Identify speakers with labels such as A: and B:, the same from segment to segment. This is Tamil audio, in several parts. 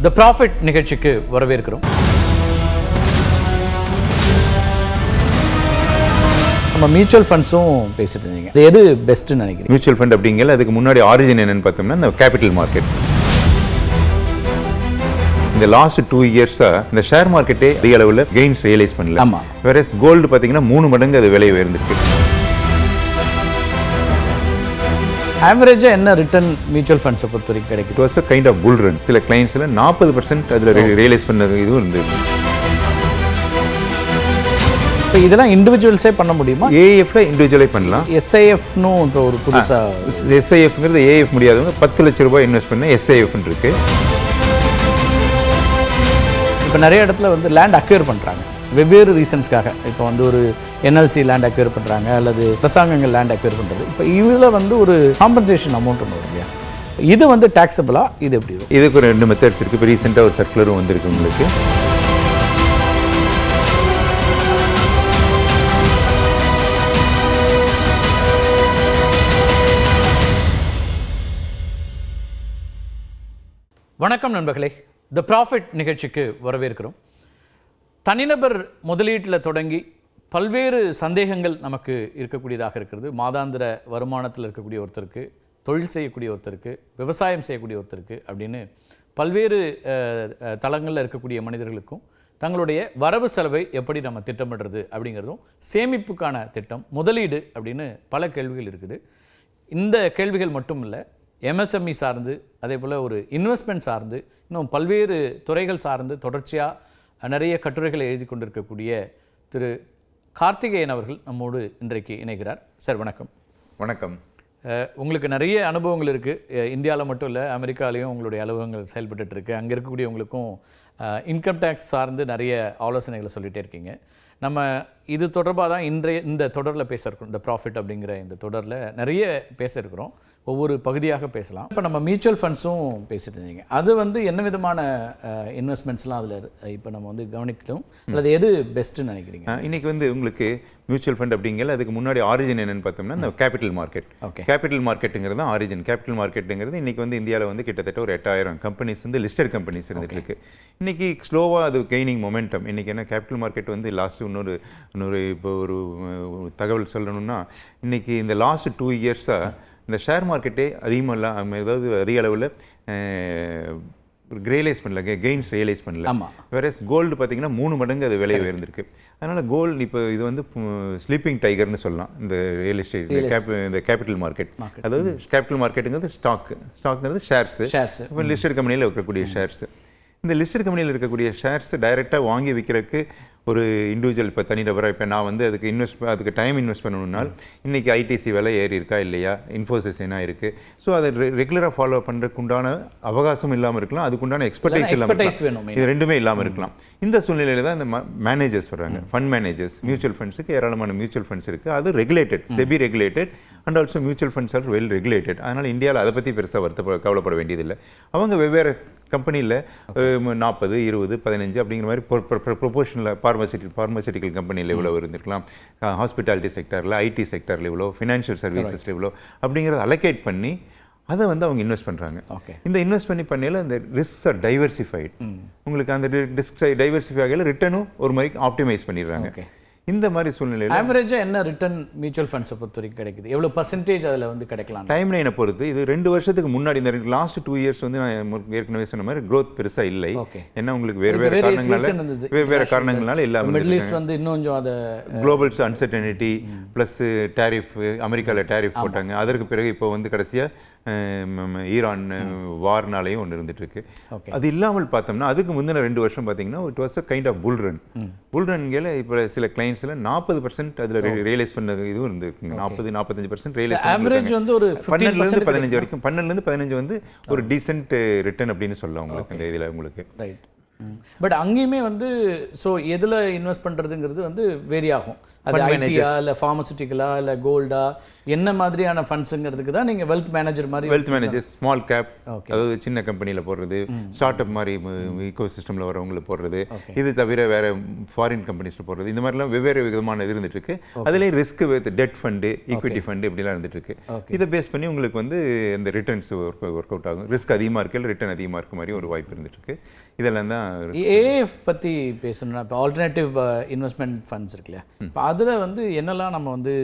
A: தி ப்ராஃபிட் நிகழ்ச்சிக்கு வரவேற்கிறோம். நம்ம மியூச்சுவல் ஃபண்ட்ஸும் பேசிட்டு இருந்தீங்க, அது எது பெஸ்ட்னு நினைக்கிறீங்க?
B: மியூச்சுவல் ஃபண்ட் அப்படிங்கிற அதுக்கு முன்னாடி ஆரிஜின் என்னன்னு பார்த்தோம்னா இந்த கேபிட்டல் மார்க்கெட். இந்த லாஸ்ட் 2 இயர்ஸாக இந்த ஷேர் மார்க்கெட்டே அதிக அளவில் கெயின்ஸ் ரியலைஸ் பண்ணல.
A: ஆமாம்.
B: வேற கோல்டு பார்த்தீங்கன்னா 3 மடங்கு அது விலை உயர்ந்திருக்கு.
A: ஆவரேஜாக என்ன ரிட்டர்ன் மியூச்சுவல் ஃபண்ட்ஸை பொறுத்த வரைக்கும் கிடைக்கும்?
B: It was a kind of bull run. சில கிளைண்ட்ஸில் 40% அதில் ரியலைஸ் பண்ண இதுவும் இருந்தது.
A: இப்போ இதெல்லாம் இண்டிவிஜுவல்ஸே பண்ண முடியுமா?
B: ஏஎஃப்ல இண்டிவிஜுவலே பண்ணலாம்.
A: எஸ்ஐஎஃப்னு இப்போ ஒரு புதுசாக
B: எஸ்ஐஎஃப்ங்கிறது ஏஎஃப் முடியாதவங்க 10 லட்ச ரூபாய் இன்வெஸ்ட் பண்ண எஸ்ஐஎஃப்னு இருக்கு.
A: இப்போ நிறைய இடத்துல வந்து லேண்ட் அக்வயர் பண்ணுறாங்க வெவ்வேறு ரீசன்ஸ்க்காக. இப்போ வந்து ஒரு என்எல்சி லேண்ட் அக்வயர் பண்ணுறாங்க, அல்லது அரசாங்கங்கள் லேண்ட் அக்வயர் பண்ணுறது. இப்போ இதில் வந்து ஒரு காம்பன்சேஷன் அமௌண்ட் ஒன்று இல்லையா, இது வந்து டாக்ஸபிளா? இது எப்படி இருக்கும்?
B: இதுக்கு ஒரு 2 மெத்தட்ஸ் இருக்குது. இப்போ ரீசெண்டாக ஒரு சர்க்குலரும் வந்திருக்கு உங்களுக்கு.
A: வணக்கம் நண்பர்களே, தி ப்ராஃபிட் நிகழ்ச்சிக்கு வரவேற்கிறோம். தனிநபர் முதலீட்டில் தொடங்கி பல்வேறு சந்தேகங்கள் நமக்கு இருக்கக்கூடியதாக இருக்கிறது. மாதாந்திர வருமானத்தில் இருக்கக்கூடிய ஒருத்தருக்கு, தொழில் செய்யக்கூடிய ஒருத்தருக்கு, விவசாயம் செய்யக்கூடிய ஒருத்தருக்கு அப்படின்னு பல்வேறு தளங்களில் இருக்கக்கூடிய மனிதர்களுக்கும் தங்களுடைய வரவு செலவை எப்படி நம்ம திட்டமிடுறது அப்படிங்கிறதும், சேமிப்புக்கான திட்டம், முதலீடு அப்படின்னு பல கேள்விகள் இருக்குது. இந்த கேள்விகள் மட்டும் இல்லை, எம்எஸ்எம்இ சார்ந்து, அதே போல் ஒரு இன்வெஸ்ட்மெண்ட் சார்ந்து, இன்னும் பல்வேறு துறைகள் சார்ந்து தொடர்ச்சியாக நிறைய கட்டுரைகளை எழுதி கொண்டிருக்கக்கூடிய திரு கார்த்திகேயன் அவர்கள் நம்மோடு இன்றைக்கு இணைகிறார். சார் வணக்கம்.
B: வணக்கம்.
A: உங்களுக்கு நிறைய அனுபவங்கள் இருக்குது. இந்தியாவில் மட்டும் இல்லை, அமெரிக்காலையும் உங்களுடைய அலுவலகங்கள் செயல்பட்டு இருக்கு. அங்கே இருக்கக்கூடியவங்களுக்கும் இன்கம் டேக்ஸ் சார்ந்து நிறைய ஆலோசனைகளை சொல்லிகிட்டே இருக்கீங்க. நம்ம இது தொடர்பாக தான் இந்த தொடரில் பேச இருக்கிறோம். இந்த ப்ராஃபிட் அப்படிங்கிற இந்த தொடரில் நிறைய பேச இருக்கிறோம். ஒவ்வொரு பகுதியாக பேசலாம். இப்போ நம்ம மியூச்சுவல் ஃபண்ட்ஸும் பேசிட்டு இருந்தீங்க, அது வந்து என்ன விதமான இன்வெஸ்ட்மெண்ட்ஸ்லாம் அதில் இப்போ நம்ம வந்து கவனிக்கணும், அல்லது எது பெஸ்ட்டுன்னு நினைக்கிறீங்க?
B: இன்றைக்கி வந்து உங்களுக்கு மியூச்சுவல் ஃபண்ட் அப்படிங்கிற அதுக்கு முன்னாடி ஆரிஜின் என்னென்னு பார்த்தோம்னா இந்த கேபிட்டல் மார்க்கெட்.
A: ஓகே.
B: கேபிட்டல் மார்க்கெட்டுங்கிறது தான் ஆரிஜின். கேபிட்டல் மார்க்கெட்டுங்கிறது இன்றைக்கி வந்து இந்தியாவில் வந்து கிட்டத்தட்ட ஒரு 8000 கம்பெனிஸ் வந்து லிஸ்டட் கம்பெனிஸ் இருந்துட்டு இருக்கு. இன்றைக்கி ஸ்லோவாக அது கெய்னிங் மொமெண்டம். இன்றைக்கி என்ன கேபிட்டல் மார்க்கெட் வந்து லாஸ்ட்டு இன்னொரு இப்போ ஒரு தகவல் சொல்லணும்னா, இன்றைக்கி இந்த லாஸ்ட் 2 இயர்ஸாக இந்த ஷேர் மார்க்கெட்டே அதாவது அதிக அளவில் ரியலைஸ் பண்ணல, கெயின்ஸ் ரியலைஸ் பண்ணல. வேற கோல்டு பார்த்தீங்கன்னா 3 மடங்கு அது விலை உயர்ந்திருக்கு. அதனால் கோல்டு இப்போ இது வந்து ஸ்லீப்பிங் டைகர்னு சொல்லலாம் இந்த ரியல் எஸ்டேட், இந்த கேபிட்டல் மார்க்கெட். அதாவது கேபிட்டல் மார்க்கெட்டுங்கிறது ஸ்டாக்ங்கிறது ஷேர்ஸு. இப்போ லிஸ்டட் கம்பெனியில் இருக்கக்கூடிய ஷேர்ஸு. இந்த லிஸ்டட் கம்பெனியில் இருக்கக்கூடிய ஷேர்ஸ் டைரெக்டாக வாங்கி விற்கிறதுக்கு ஒரு இண்டிவிஜுவல், இப்போ தனிநபராக இப்போ நான் வந்து அதுக்கு டைம் இன்வெஸ்ட் பண்ணணும்னால் இன்றைக்கி ஐடிசி விலை ஏறி இருக்கா இல்லையா, இன்ஃபோசிஸ் என்ன இருக்குது, ஸோ அதை ரெகுலராக ஃபாலோ பண்ணுறதுக்கு உண்டான அவகாசம் இல்லாமல் இருக்கலாம், அதுக்குண்டான எக்ஸ்பர்டைஸ் இல்லாமல், இது ரெண்டுமே இல்லாமல் இருக்கலாம். இந்த சூழ்நிலையில் தான் இந்த மேனேஜர்ஸ் வர்றாங்க. ஃபண்ட் மேனேஜர்ஸ், மியூச்சுவல் ஃபண்ட்ஸுக்கு ஏராளமான மியூச்சுவல் ஃபண்ட்ஸ் இருக்குது. அது regulated, SEBI regulated, and also mutual funds R well regulated. அதனால் இந்தியாவில் அதை பற்றி பெருசாக கவலைப்பட வேண்டியதில்லை. அவங்க வெவ்வேறு கம்பெனியில் 40, 20, 15 அப்படிங்கிற மாதிரி ப்ரொபோஷனில் பார்மசிட்டிக்கல் கம்பெனியில் இவ்வளோ இருந்திருக்கலாம், ஹாஸ்பிட்டாலிட்டி செக்டரில், ஐடி செக்டரில் இவ்வளோ, ஃபினான்ஷியல் சர்வீசஸில் இவ்வளோ அப்படிங்கிறத அலோகேட் பண்ணி அதை வந்து அவங்க இன்வெஸ்ட் பண்ணுறாங்க. இந்த இன்வெஸ்ட் பண்ணையில் அந்த ரிஸ்க் ஆர் டைவர்சிஃபைட். உங்களுக்கு அந்த ரிஸ்க் டைவர்சிஃபை ஆகையில் ரிட்டர்னும் ஒரு மாதிரி ஆப்டிமைஸ் பண்ணிடுறாங்க. இந்த மாதிரி சூழ்நிலையில்
A: ஆவரேஜாக என்ன ரிட்டர்ன் மியூச்சுவல் ஃபண்ட்ஸை பொறுத்த வரைக்கும் கிடைக்குது? எவ்வளோ பர்சன்டேஜ் அதில் வந்து கிடைக்கலாம்?
B: டைம் லைனை பொறுத்து. இது 2 வருஷத்துக்கு முன்னாடி, இந்த லாஸ்ட் 2 இயர்ஸ் வந்து நான் ஏற்கனவே சொன்ன மாதிரி க்ரோத் பெருசாக இல்லை. ஏன்னா உங்களுக்கு வேறு காரணங்களால இல்லாமல்,
A: மிடில் ஈஸ்ட் வந்து இன்னும் கொஞ்சம் அதை
B: குளோபல் அன்சர்டனிட்டி ப்ளஸ் டேரிஃப், அமெரிக்காவில் டேரிஃப் போட்டாங்க. அதற்கு பிறகு இப்போ வந்து கடைசியாக ஈரான் வார்னாலேயும் ஒன்று இருந்துட்டு இருக்கு. அது இல்லாமல் பார்த்தோம்னா அதுக்கு முந்தின 2 வருஷம் பார்த்தீங்கன்னா it was a kind of bull run. Bull ரன்களை இப்போ சில கிளைண்ட்ஸில் 40% அதில் ரியலைஸ் பண்ண இதுவும் இருந்துருக்குங்க. 40-45% ரியலைஸ்
A: ஆவரேஜ் வந்து ஒரு
B: 12லேருந்து 15 வரைக்கும், 12லேருந்து 15 வந்து ஒரு டீசென்ட் ரிட்டர்ன் அப்படின்னு சொல்லலாம் உங்களுக்கு இந்த இதில் உங்களுக்கு.
A: ரைட். பட் அங்கேயுமே வந்து ஸோ எதில் இன்வெஸ்ட் பண்ணுறதுங்கிறது வந்து வேரி ஆகும். அது ஐடியா இல்லை ஃபார்மசிட்டிக்கலா இல்லை கோல்டா என்ன மாதிரியான ஃபண்ட்ஸுங்கிறதுக்கு தான் நீங்கள் வெல்த் மேனேஜர் மாதிரி
B: வெல்த் மேனேஜர் ஸ்மால் கேப், அதாவது சின்ன கம்பெனியில் போடுறது, ஸ்டார்ட் அப் மாதிரி ஈகோ சிஸ்டமில் வரவங்களை போடுறது, இது தவிர வேற ஃபாரின் கம்பெனிஸில் போடுறது, இந்த மாதிரிலாம் வெவ்வேறு விதமான இது இருந்துட்டு இருக்கு. அதுலேயும் risk with debt fund, equity fund இப்படிலாம் இருந்துட்டு இருக்கு. இதை பேஸ் பண்ணி உங்களுக்கு வந்து இந்த ரிட்டர்ன்ஸ் ஒர்க் அவுட் ஆகும். ரிஸ்க் அதிகமாக இருக்கு, இல்லை ரிட்டர்ன் அதிகமாக இருக்க மாதிரி ஒரு வாய்ப்பு இருந்துட்டு இருக்கு. இதெல்லாம் தான்
A: ஏஎஃப் பற்றி பேசணும்னா இப்போ ஆல்டர்னேட்டிவ் இன்வெஸ்ட்மெண்ட் ஃபண்ட்ஸ் இருக்கு இல்லையா, இப்போ அதில் வந்து என்னெல்லாம் நம்ம வந்து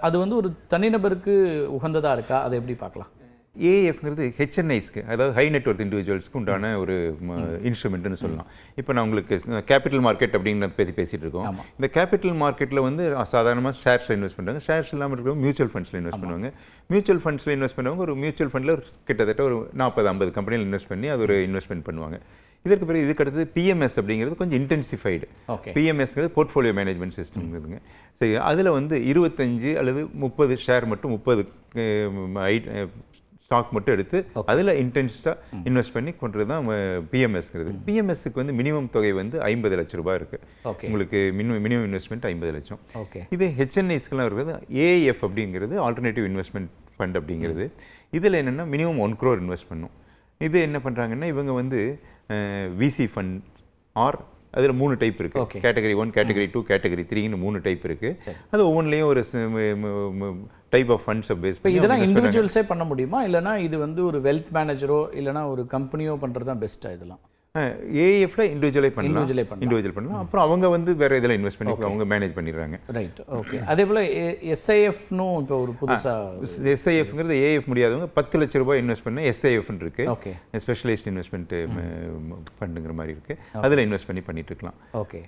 A: அது வந்து ஒரு தனிநபருக்கு உகந்ததாக இருக்கா, அதை எப்படி பார்க்கலாம்?
B: ஏஎஃப்ங்கிறது ஹெச்என்ஐஸ்க்கு, அதாவது ஹை நெட்வொர்த் இண்டிவிஜுவல்ஸ்க்கு உண்டான ஒரு இன்ஸ்ட்ருமெண்ட்னு சொல்லலாம். இப்போ நான் உங்களுக்கு கேபிட்டல் மார்க்கெட் அப்படிங்கிறத பற்றி பேசிகிட்டு இருக்கோம். இந்த கேபிட்டல் மார்க்கெட்டில் வந்து சாதாரணமாக ஷேர்ஸில் இன்வெஸ்ட் பண்ணுறாங்க. ஷேர்ஸ் இல்லாமல் இருக்கிறவங்க மியூச்சுவல் ஃபண்ட்ஸில் இன்வெஸ்ட் பண்ணுவாங்க. மியூச்சுவல் ஃபண்ட்ஸில் இன்வெஸ்ட் பண்ணுவாங்க. ஒரு மியூச்சுவல் ஃபண்டில் கிட்டத்தட்ட ஒரு 40-50 கம்பெனியில் இன்வெஸ்ட் பண்ணி அது ஒரு இன்வெஸ்ட்மெண்ட் பண்ணுவாங்க. இதற்கு பிறகு இதுக்கு அடுத்தது பிஎம்எஸ் அப்படிங்கிறது கொஞ்சம் இன்டென்சிஃபைடு. பிஎம்எஸ்ங்கிறது போர்ட்ஃபோலியோ மேனேஜ்மெண்ட் சிஸ்டம்ங்கிறதுங்க. சரி, அதில் வந்து 25 அல்லது 30 ஷேர் மட்டும் 30 ஸ்டாக் மட்டும் எடுத்து அதில் இன்டென்ஸாக இன்வெஸ்ட் பண்ணி கொண்டது தான் பிஎம்எஸ்ங்கிறது. பிஎம்எஸ்க்கு வந்து மினிமம் தொகை வந்து 50 லட்ச ரூபாய் இருக்குது. உங்களுக்கு மினிமம் இன்வெஸ்ட்மெண்ட் 50 லட்சம். இது ஹெச்என்ஐஸ்க்கெலாம் இருக்கிறது ஏஎஃப் அப்படிங்கிறது ஆல்டர்னேட்டிவ் இன்வெஸ்ட்மெண்ட் ஃபண்ட் அப்படிங்கிறது. இதில் என்னென்னா மினிமம் 1 crore இன்வெஸ்ட் பண்ணும். இது என்ன பண்ணுறாங்கன்னா இவங்க வந்து விசி ஃபண்ட் ஆர் அதில் 3 டைப் இருக்குது. கேட்டகரி 1, கேட்டகரி 2, கேட்டகரி 3ன்னு 3 டைப் இருக்குது. அது ஒவ்வொன்றிலையும் ஒரு டைப் ஆஃப் ஃபண்ட்ஸை பேஸ் பண்ணி
A: இதெல்லாம் இண்டிவிஜுவல்ஸே பண்ண முடியுமா, இல்லைனா இது வந்து ஒரு வெல்த் மேனேஜரோ இல்லைனா ஒரு கம்பெனியோ பண்ணுறது தான் பெஸ்ட்டாக? இதெல்லாம்
B: ஏஎஃப்ல இண்டிவிஜுவல் பண்ணலாம். அப்புறம் அவங்க வந்து வேற இதில் இன்வெஸ்ட் பண்ணி அவங்க மேனேஜ் பண்ணிடுறாங்க.
A: Right, okay. அதே போல் எஸ்ஐஎஃப்னும் இப்போ ஒரு புதுசாக
B: எஸ்ஐஎஃப்ங்கிறது ஏஎஃப் முடியாதவங்க 10 லட்ச ரூபாய் இன்வெஸ்ட் பண்ண எஸ்ஐஎஃப்னு இருக்கு. ஸ்பெஷலைஸ்ட் இன்வெஸ்ட்மெண்ட் ஃபண்டுங்கிற மாதிரி இருக்கு. அதில் இன்வெஸ்ட் பண்ணிட்டு இருக்கலாம்.
A: ஓகே.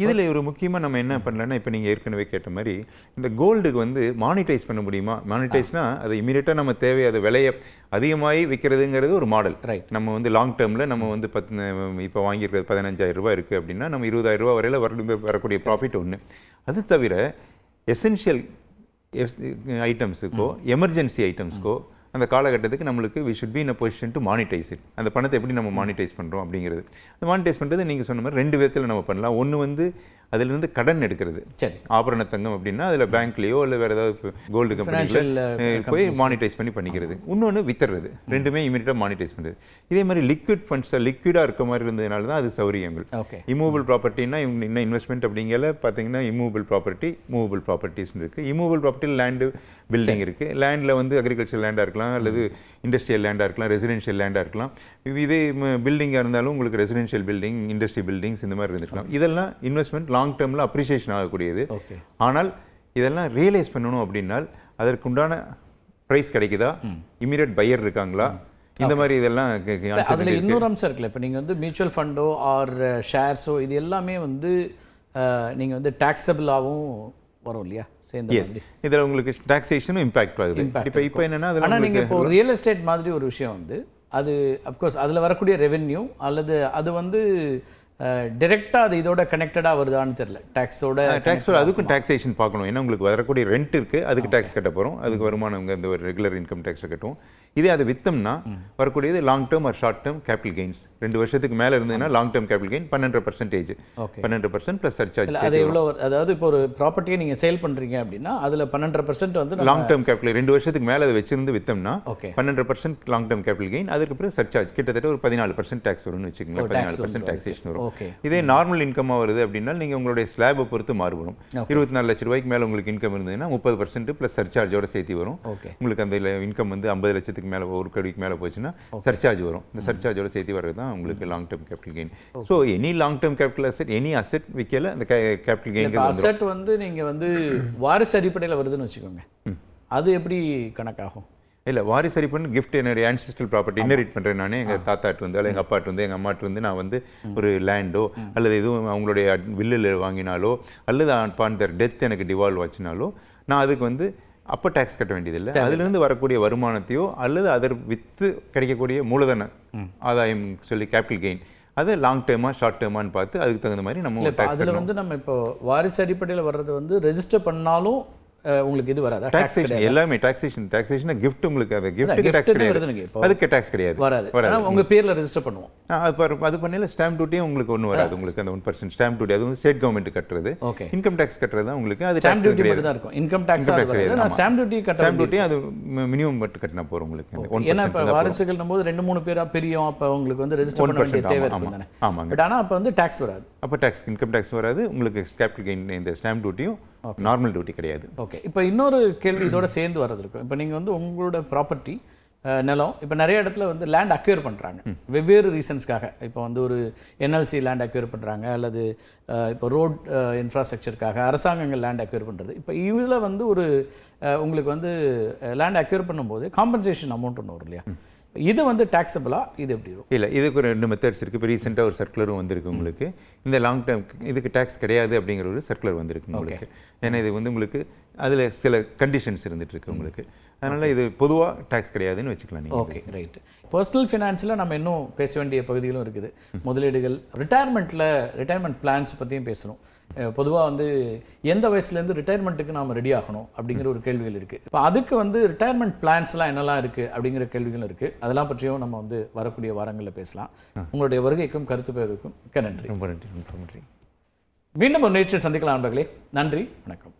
B: இதில் ஒரு முக்கியமாக நம்ம என்ன பண்ணலாம்னா, இப்போ நீங்கள் ஏற்கனவே கேட்ட மாதிரி இந்த கோல்டுக்கு வந்து மானிட்டைஸ் பண்ண முடியுமா? மானிட்டைஸ்னா அது இமீடியட்டாக நம்ம தேவை, அது விலையை அதிகமாகி விற்கிறதுங்கிறது ஒரு மாடல். நம்ம வந்து லாங் டேர்மில் நம்ம வந்து இப்போ வாங்கியிருக்கிறது 15,000 ரூபாய் இருக்குது அப்படின்னா நம்ம 20,000 ரூபாய் வரையில் வரக்கூடிய ப்ராஃபிட் ஒன்று. அது தவிர எசென்ஷியல் ஐட்டம்ஸுக்கோ எமர்ஜென்சி ஐட்டம்ஸ்க்கோ அந்த காலகட்டத்துக்கு நம்மளுக்கு we should be in a position to monetize it. அந்த பணத்தை எப்படி நம்ம மானிட்டைஸ் பண்ணுறோம் அப்படிங்கிறது. அந்த மானிட்டைஸ் பண்ணுறது நீங்கள் சொன்ன மாதிரி 2 விதத்தில் நம்ம பண்ணலாம். ஒன்று வந்து அதிலிருந்து கடன் எடுக்கிறது. ஆபரண தங்கம் அப்படின்னா அதில் பேங்க்லேயோ இல்லை வேறு ஏதாவது கோல்டு கம்பெனியில் போய் மானிட்டைஸ் பண்ணிக்கிறது. இன்னொன்று வித்துறது. ரெண்டுமே இமீடியட்டாக மானிட்டைஸ் பண்ணுறது. இதே மாதிரி லிக்விட் ஃபண்ட்ஸை லிக்விடாக இருக்க மாதிரி இருந்ததுனால தான் அது சௌரியங்கள். இம்மூவபிள் ப்ராப்பர்ட்டினா இன்னும் இன்வெஸ்ட்மெண்ட் அப்படிங்கிற பார்த்தீங்கன்னா இம்மூவபிள் ப்ராப்பர்ட்டி, மூவபிள் ப்ராப்பர்ட்டிஸ்னு இருக்குது. இம்மூவபிள் ப்ராப்பர்ட்டியில் லேண்டு பில்டிங் இருக்குது. லேண்டில் வந்து அக்ரிகல்ச்சர் லேண்டாக இருக்கலாம், அல்லது இண்டஸ்ட்ரியல் லேண்டாக இருக்கலாம், ரெசிடென்ஷியல் லேண்டாக இருக்கலாம். இதே பில்டிங்காக இருந்தாலும் உங்களுக்கு ரெசிடென்ஷியல் பில்டிங், இண்டஸ்ட்ரி பில்டிங்ஸ் இந்த மாதிரி இருந்திருக்கலாம். இதெல்லாம் இன்வெஸ்ட்மெண்ட் லாங் டேர்மில் அப்ரிசியேஷன் ஆகக்கூடியது. ஆனால் இதெல்லாம் ரியலைஸ் பண்ணணும் அப்படின்னால் அதற்குண்டான ப்ரைஸ் கிடைக்குதா, இமீடியட் பையர் இருக்காங்களா, இந்த மாதிரி இதெல்லாம்
A: அதில் இன்னொரு அம்சம் இருக்குல்ல. இப்போ நீங்கள் வந்து மியூச்சுவல் ஃபண்டோ ஆர் ஷேர்ஸோ இது எல்லாமே வந்து நீங்கள் வந்து டாக்ஸபிளாகவும் வரும் இல்லையா சேர்ந்து?
B: இதில் உங்களுக்கு டாக்ஸேஷனும் இம்பாக்ட் ஆகுது. இப்போ என்னன்னா,
A: ஆனால் நீங்கள் இப்போ ரியல் எஸ்டேட் மாதிரி ஒரு விஷயம் வந்து அது அஃப்கோர்ஸ் அதில் வரக்கூடிய ரெவென்யூ அல்லது அது வந்து டைரெக்டாக அது இதோட கனெக்டடாக வருதான்னு தெரியல. டேக்ஸோட
B: அதுக்கும் டாக்ஸேஷன் பார்க்கணும். ஏன்னா உங்களுக்கு வரக்கூடிய ரெண்ட் இருக்குது, அதுக்கு டேக்ஸ் கட்ட போகிறோம். அதுக்கு வருமானம் இந்த ஒரு ரெகுலர் இன்கம் டேக்ஸை கட்டுவோம். இதே அது வித்தம்னா வரக்கூடியது long term or short term capital gains. 2 வருஷத்துக்கு மேலே இருந்ததுன்னா long term capital gain 12% 12% plus surcharge.
A: அது எவ்வளோ? அதாவது இப்போ ஒரு ப்ராப்பர்ட்டியை நீங்கள் சேல் பண்ணுறீங்க அப்படின்னா அதில் 12% வந்து
B: லாங் டேர்ம் கேபிட்டல் 2 வருஷத்துக்கு மேலே அதை வச்சிருந்து வித்தம்னா 12% லாங் டேர்ம் கேபிட்டல் கெயின். அதுக்கு பிறகு சர்சார்ஜ் கிட்டத்தட்ட ஒரு 14% டேக்ஸ் வரும்னு வச்சுக்கோங்களேன். 14% டாக்ஸேஷன் வரும். இதே நார்மல் இன்கமாக வருது அப்படின்னா நீங்கள் உங்களுடைய ஸ்லாபை பொறுத்து மாறுபடும். 24 லட்ச ரூபாய்க்கு மேலே உங்களுக்கு இன்கம் இருந்ததுன்னா 30% ப்ளஸ் சர்சார்ஜோட சேர்த்து வரும். உங்களுக்கு அந்த இன்கம் வந்து 50 லட்சத்துக்கு மேலே, 1 கோடிக்கு மேலே போச்சுன்னா சர்சார்ஜ் வரும். இந்த சர்சார்ஜோட சேர்த்து வர்றது தான் உங்களுக்கு long term capital gain. So any long term capital asset, any asset விற்கல அந்த கேபிட்டல் கெயின்.
A: அசெட் வந்து நீங்கள் வந்து வாரிசு அடிப்படையில் வருதுன்னு வச்சுக்கோங்க, அது எப்படி கணக்காகும்?
B: இல்லை, வாரிசு சரி பண்ணி கிஃப்ட் என்னுடைய ஆன்சிஸ்ட்ரல் ப்ராப்பர்ட்டி இன்ஹெரிட் பண்ணுறேன். நான் எங்கள் தாத்தாட்டு வந்து அல்லது எங்கள் அப்பாட்டு வந்து எங்கள் அம்மாட்டு வந்து நான் வந்து ஒரு லேண்டோ அல்லது எதுவும் அவங்களுடைய வில்லில் வாங்கினாலோ அல்லது அப்பான் தர் டெத் எனக்கு டிவால்வ் ஆச்சுனாலோ நான் அதுக்கு வந்து அப்போ டேக்ஸ் கட்ட வேண்டியதில்லை. அதுலேருந்து வரக்கூடிய வருமானத்தையோ அல்லது அதர் வித்து கிடைக்கக்கூடிய மூலதன ஆதாயம் சொல்லி கேபிட்டல் கெயின், அது லாங் டேர்மா ஷார்ட் டேர்மான்னு பார்த்து அதுக்கு தகுந்த மாதிரி நம்ம
A: அதில் வந்து நம்ம இப்போ வாரிசு அடிப்படையில் வர்றது வந்து ரெஜிஸ்டர் பண்ணாலும் உங்களுக்கு இது வராதா?
B: டாக்ஸேஷன் எல்லாமே டாக்ஸேஷன் gift உங்களுக்கு அது gift டாக்ஸ் கிடையாது. அதுக்கு டாக்ஸ் கிடையாது.
A: வராது. உங்க பேர்ல ரெஜிஸ்டர் பண்ணுவோம்.
B: அது பண்ணல ஸ்டாம்ப் டியூட்டியும் உங்களுக்கு ஒன்றும் வராது. உங்களுக்கு அந்த 1% ஸ்டாம்ப் டியூட்டி அது வந்து ஸ்டேட் கவர்மெண்ட் கட்டுறது. இன்கம் டாக்ஸ் கட்டுறது தான் உங்களுக்கு. அது
A: ஸ்டாம்ப் டியூட்டி மட்டும் தான் இருக்கும். இன்கம் டாக்ஸ் கிடையாது. நான் ஸ்டாம்ப் டியூட்டி
B: ஸ்டாம்ப் டியூட்டி அது மினிமம் மட்டும் கட்டினா போறோம் உங்களுக்கு.
A: ஏன்னா இப்ப வாரிசுகள்னும் போது 2-3 பேரா பிரியும். அப்ப உங்களுக்கு வந்து ரெஜிஸ்டர் பண்ண வேண்டிய தேவை இருக்கும் தானே.
B: ஆமாங்க.
A: பட் ஆனா அப்ப வந்து டாக்ஸ் வராது.
B: அப்ப டாக்ஸ் இன்கம் டாக்ஸ் வராது. உங்களுக்கு கேபிட்டல் கெயின் இந்த ஸ்டாம்ப் டியூட்டியும் நார்மல் டியூட்டி கிடையாது.
A: ஓகே. இப்போ இன்னொரு கேள்வி இதோட சேர்ந்து வர்றது இருக்கும். இப்போ நீங்கள் வந்து உங்களோட ப்ராப்பர்ட்டி நிலம் இப்போ நிறைய இடத்துல வந்து லேண்ட் அக்யூர் பண்ணுறாங்க வெவ்வேறு ரீசன்ஸ்க்காக. இப்போ வந்து ஒரு என்எல்சி லேண்ட் அக்யூர் பண்ணுறாங்க, அல்லது இப்போ ரோட் இன்ஃப்ராஸ்ட்ரக்சருக்காக அரசாங்கங்கள் லேண்ட் அக்யூர் பண்ணுறது. இப்போ இதில் வந்து ஒரு உங்களுக்கு வந்து லேண்ட் அக்யூர் பண்ணும்போது காம்பன்சேஷன் அமௌண்ட் ஒன்று வரும் இல்லையா? இது வந்து டாக்ஸபிளா? இது எப்படி இருக்கும்?
B: இல்லை, இதுக்கு ஒரு 2 மெத்தட்ஸ் இருக்குது. இப்போ ரீசெண்டாக ஒரு சர்க்குலரும் வந்திருக்கு உங்களுக்கு. இந்த லாங் டேர்ம் இதுக்கு டேக்ஸ் கிடையாது அப்படிங்கிற ஒரு சர்க்குலர் வந்திருக்கு உங்களுக்கு. ஏன்னா இது வந்து உங்களுக்கு அதில் சில கண்டிஷன்ஸ் இருந்துட்டு இருக்கு உங்களுக்கு. அதனால் இது பொதுவாக டேக்ஸ் கிடையாதுன்னு வச்சுக்கலாம் நீங்கள்.
A: Okay, right. பர்சனல் ஃபினான்ஸில் நம்ம இன்னும் பேச வேண்டிய பகுதிகளும் இருக்குது. முதலீடுகள், ரிட்டையர்மெண்ட் பிளான்ஸ் பற்றியும் பேசுகிறோம். பொதுவாக வந்து எந்த வயசுலேருந்து ரிட்டையர்மெண்ட்டுக்கு நாம் ரெடி ஆகணும் அப்படிங்கிற ஒரு கேள்விகள் இருக்குது. இப்போ அதுக்கு வந்து ரிட்டையர்மெண்ட் பிளான்ஸ்லாம் என்னெல்லாம் இருக்குது அப்படிங்கிற கேள்விகள் இருக்குது. அதெல்லாம் பற்றியும் நம்ம வந்து வரக்கூடிய வாரங்களில் பேசலாம். உங்களுடைய வருகைக்கும் கருத்து பெறுவதற்கும் மிக்க நன்றி.
B: ரொம்ப நன்றி.
A: மீண்டும் ஒரு நிகழ்ச்சியை சந்திக்கலாம் நண்பர்களே. நன்றி, வணக்கம்.